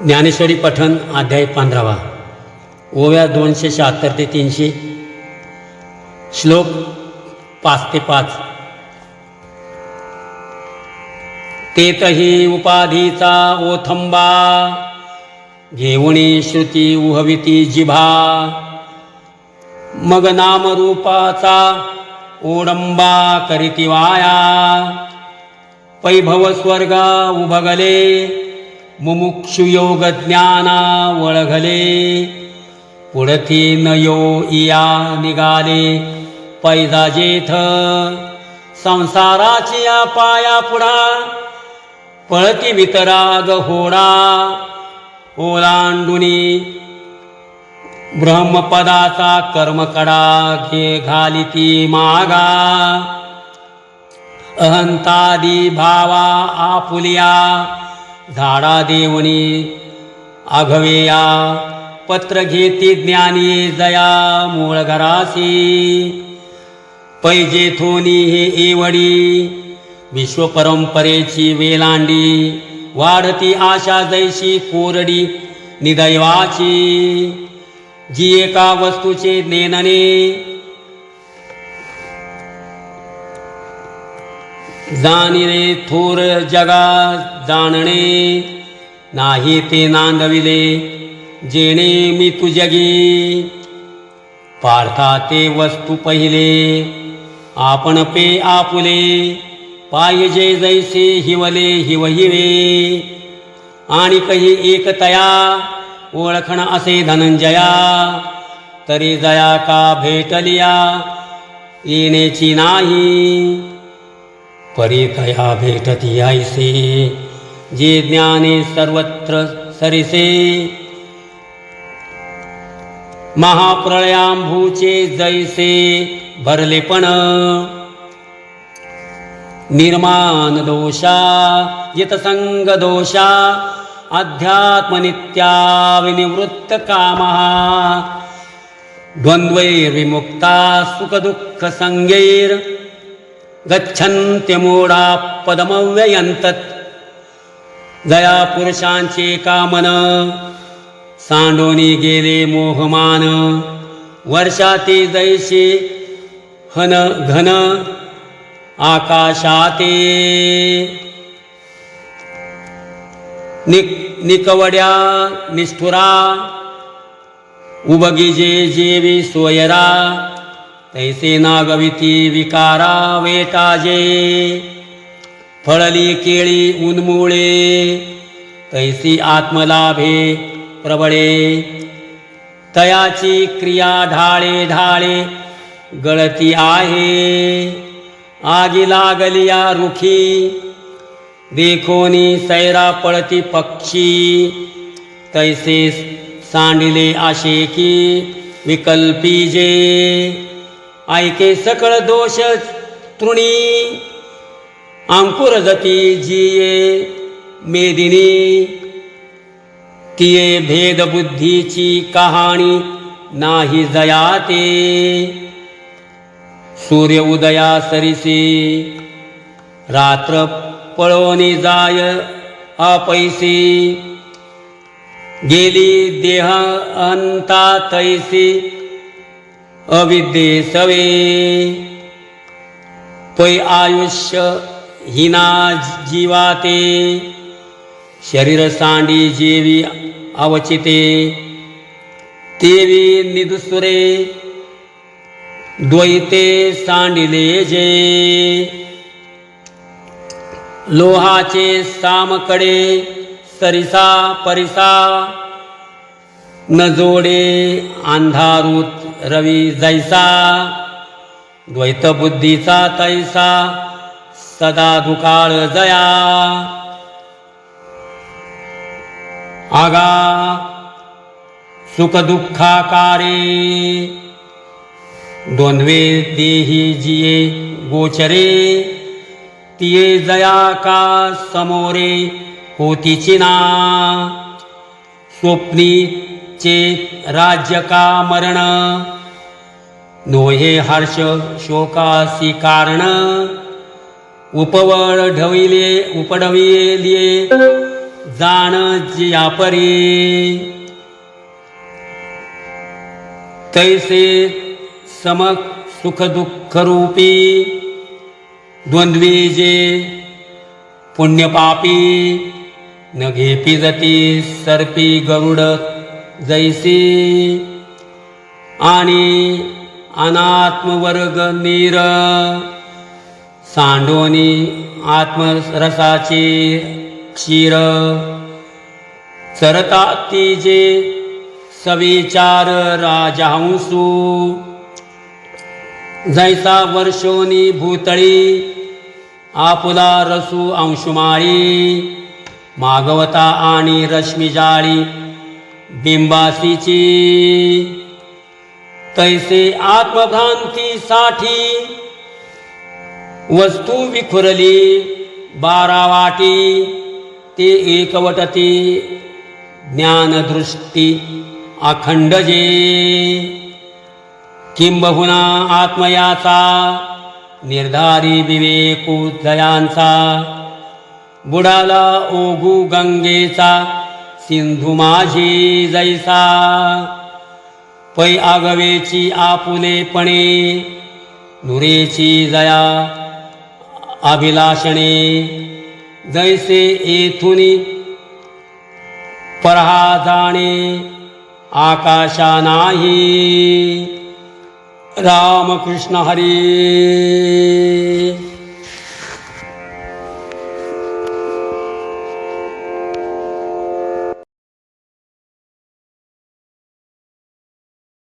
ज्ञानेश्वरी पठण अध्याय 15 ओव्या 276 ते 300 श्लोक 5 ते 5। तेतही उपाधीचा ओथंबा घेऊणी श्रुती उहविती जिभा मग नामरूपाचा ओडंबा करीती वाया पैभव स्वर्ग उभगले मुमुक्षु योग ज्ञाना वळघले पुढती न यो इया निघाले पैजा जेथ संसाराची या पाया पुढा पळती वितराग होडा ओलांडुनी ब्रह्मपदाचा कर्मकडा घे घालिती मागा अहंतादी भावा आपुलिया झाडा देवणी आघवेया पत्र घेती ज्ञानी जया मूळ घरासी पैजे थोनी हे एवडी विश्वपरंपरेची वेलांडी वाढती आशा जैशी कोरडी निदैवाची जी एका वस्तूचे नेनने जाणिले थोर जगा जाणणे नाही ते नांदविले जेणे मी तुझगी पार्था ते वस्तू पहिले आपण पे आपुले पाहिजे जैसे हिवले हिवहिवे आणि कही एकतया ओळखण असे धनंजया तरी जया का भेटलिया येण्याची नाही परितया भेटती ऐसे जे ज्ञाने सर्वत्र सरिसे महाप्रलयांभूचे जैसे भरलेपण निर्माण दोषा यतसंग दोषा अध्यात्मनित्या विनिवृत्त कामा द्वंद्वैर्विमुक्ता सुखदुःख संगैर गच्छन्त्यमूढा पदमव्ययंतत जया पुरुषांचे कामन सांडोनी गेले मोहमान वर्षाते जैसे हन घन आकाशाते निकवड्या निष्ठुरा उबगीजे जेवी सोयरा तैसे नागविती विकारा वेटाजे फळली केळी उन्मुळे तैसी आत्मलाभे प्रबळे तयाची क्रिया ढाळे ढाळे गळती आहे आगी लागलिया रुखी देखोनी सैरा पळती पक्षी तैसे सांडिले आशे की विकल्पी जे ऐके सकळ दोष तृणी अंकुर जती जिये मेदिनी तिये भेद बुद्धीची कहाणी नाही जयाते सूर्य उदया सरिसी रात्र पळोनी जाय अपैसी गेली देह अंता तैसी अविद्ये सवे पै आयुष्य हिना जीवाते शरीर सांडी जेवी अवचिते तेवी निदुसुरे द्वैते सांडिले जे लोहाचे सामकडे सरिसा परिसा न जोडे अंधारूत रवी जैसा द्वैत बुद्धीचा तैसा सदा दुकाळ जया आगा सुख दुःखाकारे द्वंद्वे देही जिये गोचरे तिये जया का समोरे होतीची ना स्वप्नीचे राज्य का मरण नोहे हर्ष शोकासी कारण उपडविले जाण जिया परी तैसे समक सुख दुःख रूपी द्वंद्वी जे पुण्यपापी न घेपी जती सर्पी गरुड जैसी आणि अनात्मवर्ग नीर सांडोनी आत्मरसाची क्षीर चरता ती जे सविचार राजहंसू जैसा वर्षोनी भूतळी आपुला रसू अंशुमाळी मागवता आणि रश्मी जाळी बिंबासीची तैसे आत्मभ्रांतीसाठी वस्तू विखुरली बारावाटी ते एकवटती ज्ञानदृष्टी अखंड जे किंबहुना आत्मयाचा निर्धारी विवेकोदयांचा बुडाला ओघू गंगेचा सिंधू माझी जैसा पै आगवेची आपुलेपणे नुरेची जया अभिलाषणे जैसे येथुनी परहा जाणे आकाशा नाही. रामकृष्ण हरी.